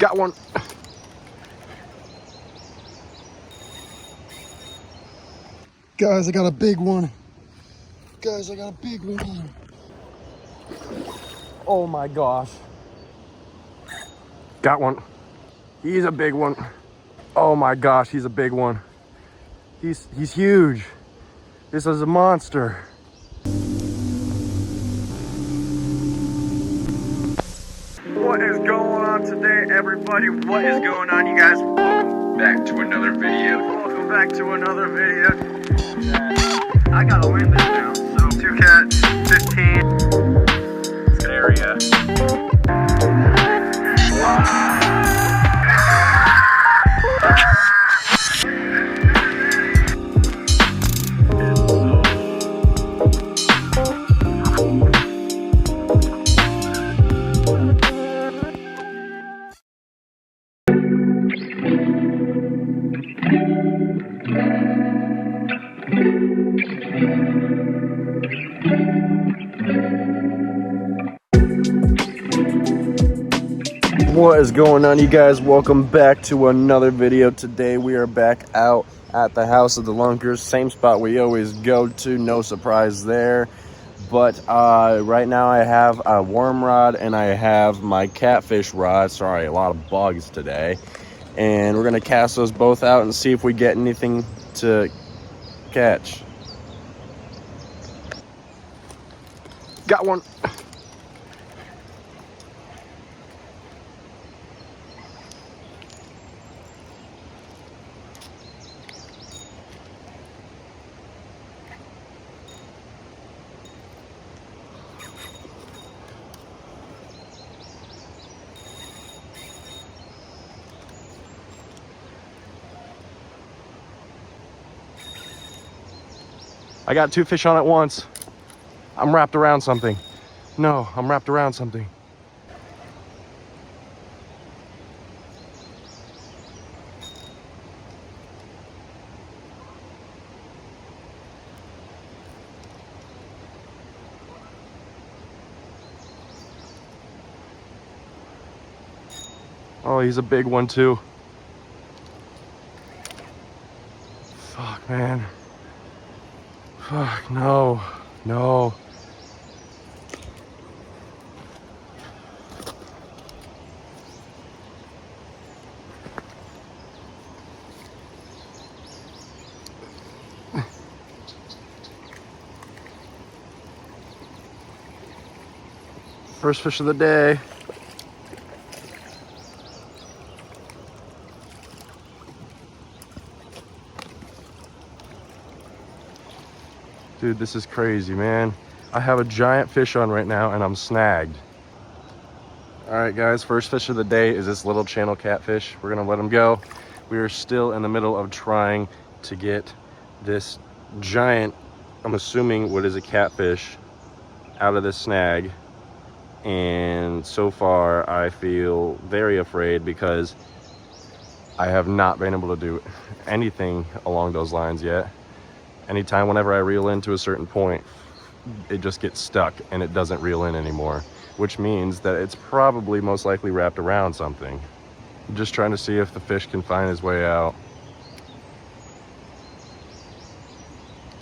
Got one. Guys, I got a big one. Guys, I got a big one. Oh my gosh. Got one. He's a big one. Oh my gosh, he's a big one. He's huge. This is a monster. What is going on today, everybody? What is going on, you guys? Welcome back to another video. Welcome back to another video. I gotta win this now. So 2 cat, 15. Good area. Wow. What is going on, you guys? Welcome back to another video. Today we are back out at the house of the Lunkers, same spot we always go to, no surprise there. But right now I have a worm rod and I have my catfish rod. Sorry, a lot of bugs today. And we're gonna cast those both out and see if we get anything to catch. Got one. I got 2 fish on at once. I'm wrapped around something. No, I'm wrapped around something. Oh, he's a big one too. Fuck, man. Fuck, no, no. First fish of the day. Dude, this is crazy, man. I have a giant fish on right now and I'm snagged. All right, guys, first fish of the day is this little channel catfish. We're gonna let him go. We are still in the middle of trying to get this giant, I'm assuming what is a catfish, out of this snag. And so far I feel very afraid because I have not been able to do anything along those lines yet. Anytime whenever I reel into a certain point, it just gets stuck and it doesn't reel in anymore, which means that it's probably most likely wrapped around something. I'm just trying to see if the fish can find his way out.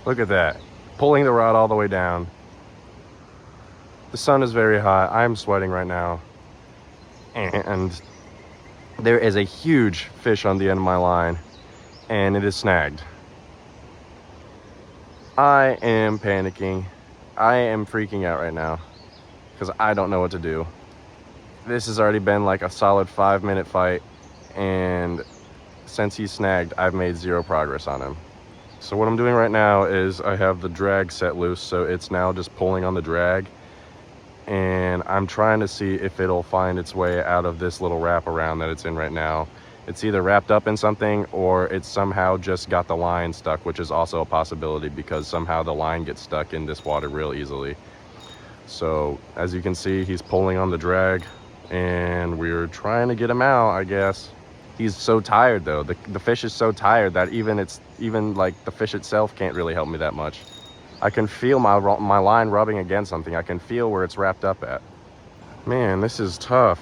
Look at that, pulling the rod all the way down. The sun is very hot. I'm sweating right now. And there is a huge fish on the end of my line and it is snagged. I am panicking. I am freaking out right now because I don't know what to do. This has already been like a solid 5-minute fight, and since he's snagged, I've made 0 progress on him. So what I'm doing right now is I have the drag set loose, so it's now just pulling on the drag, and I'm trying to see if it'll find its way out of this little wraparound that it's in right now. It's either wrapped up in something or it's somehow just got the line stuck, which is also a possibility because somehow the line gets stuck in this water real easily. So as you can see, he's pulling on the drag and we're trying to get him out, I guess. He's so tired though. The fish is so tired that even like the fish itself can't really help me that much. I can feel my line rubbing against something. I can feel where it's wrapped up at. Man, this is tough.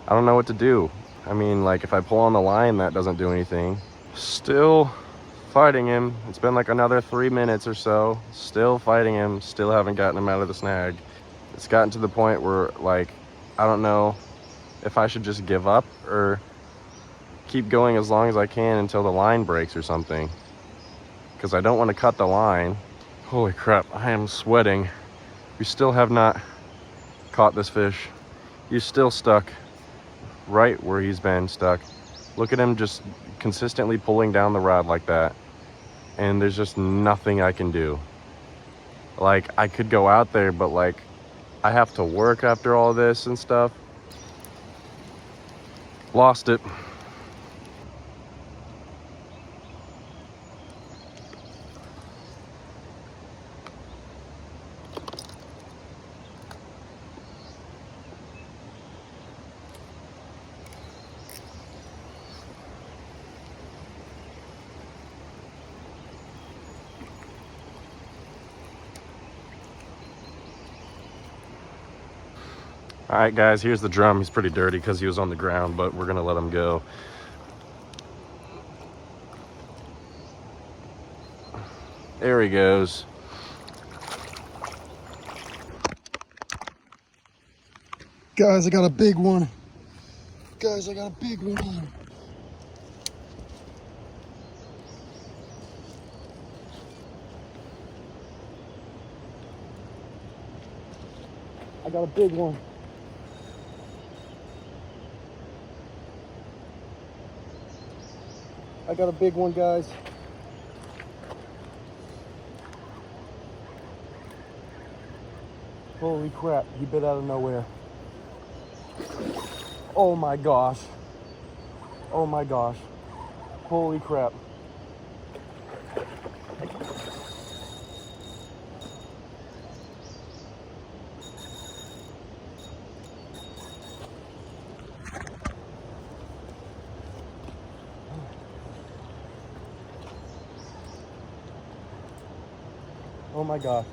I don't know what to do. I mean, like, if I pull on the line, that doesn't do anything. Still fighting him. It's been like another 3 minutes or so. Still fighting him. Still haven't gotten him out of the snag. It's gotten to the point where, like, I don't know if I should just give up or keep going as long as I can until the line breaks or something. Because I don't want to cut the line. Holy crap, I am sweating. We still have not caught this fish. He's still stuck right where he's been stuck. Look at him just consistently pulling down the rod like that. And there's just nothing I can do. Like, I could go out there, but like, I have to work after all this and stuff. Lost it. All right, guys, here's the drum. He's pretty dirty because he was on the ground, but we're gonna let him go. There he goes. Guys, I got a big one. Guys, I got a big one. I got a big one. I got a big one, guys. Holy crap, he bit out of nowhere. Oh my gosh. Oh my gosh. Holy crap. Oh my gosh.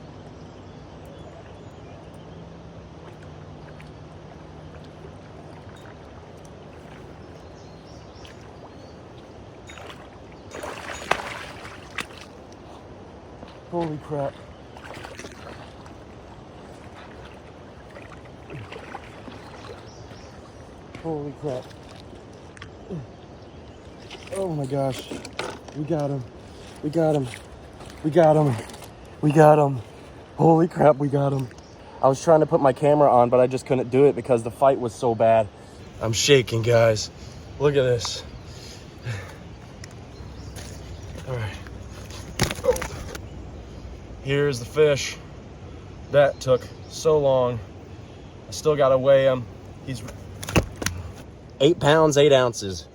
Holy crap. Holy crap. Oh my gosh. We got him. We got him. We got him. We got him. Holy crap, we got him. I was trying to put my camera on, but I just couldn't do it because the fight was so bad. I'm shaking, guys. Look at this. All right. Oh. Here's the fish. That took so long. I still gotta weigh him. He's 8 pounds, 8 ounces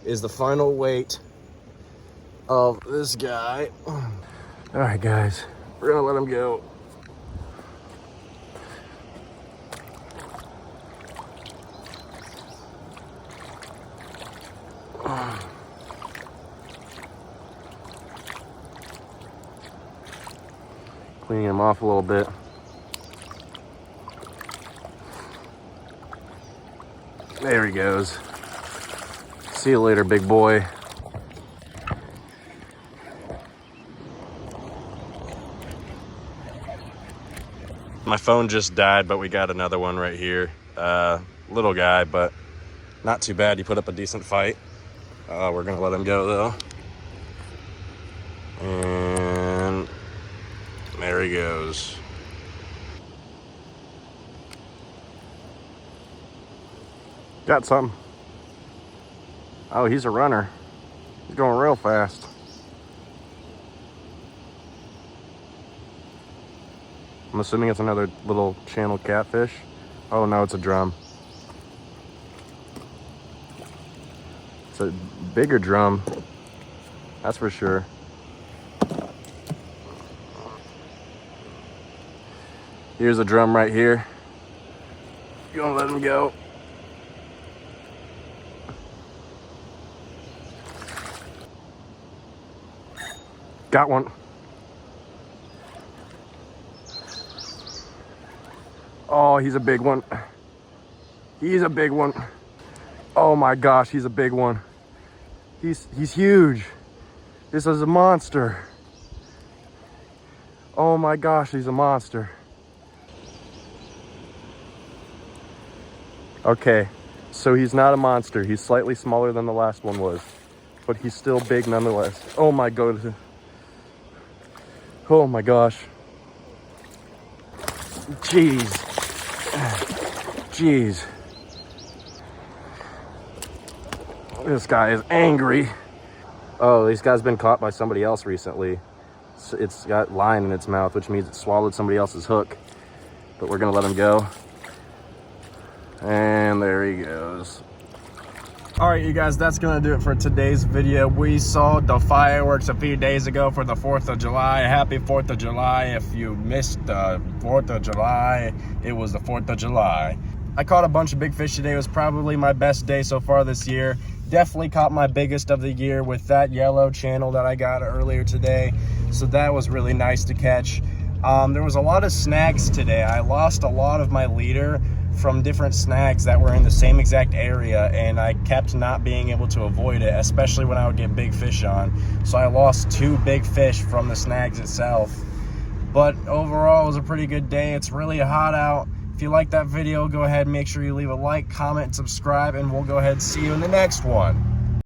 is the final weight of this guy. All right, guys, we're gonna let him go. Cleaning him off a little bit. There he goes. See you later, big boy. My phone just died, but we got another one right here. Little guy, but not too bad. He put up a decent fight. We're gonna let him go though. And there he goes. Got something. Oh, he's a runner. He's going real fast. I'm assuming it's another little channel catfish. Oh no, it's a drum. It's a bigger drum, that's for sure. Here's a drum right here. You gonna let him go? Got one. Oh, he's a big one. He's a big one. Oh my gosh, he's a big one. He's huge. This is a monster. Oh my gosh, he's a monster. Okay, so he's not a monster. He's slightly smaller than the last one was, but he's still big nonetheless. Oh my god. Oh my gosh. Jeez. Jeez. This guy is angry. Oh, this guy's been caught by somebody else recently. It's got line in its mouth, which means it swallowed somebody else's hook. But we're gonna let him go. And there he goes. All right, you guys, that's gonna do it for today's video. We saw the fireworks a few days ago for the 4th of July. Happy 4th of July. If you missed the 4th of July, it was the 4th of July. I caught a bunch of big fish today. It was probably my best day so far this year. Definitely caught my biggest of the year with that yellow channel that I got earlier today. So that was really nice to catch. There was a lot of snags today. I lost a lot of my leader from different snags that were in the same exact area, and I kept not being able to avoid it, especially when I would get big fish on. So I lost 2 big fish from the snags itself. But overall, it was a pretty good day. It's really hot out. If you like that video, go ahead and make sure you leave a like, comment, and subscribe, and we'll go ahead and see you in the next one.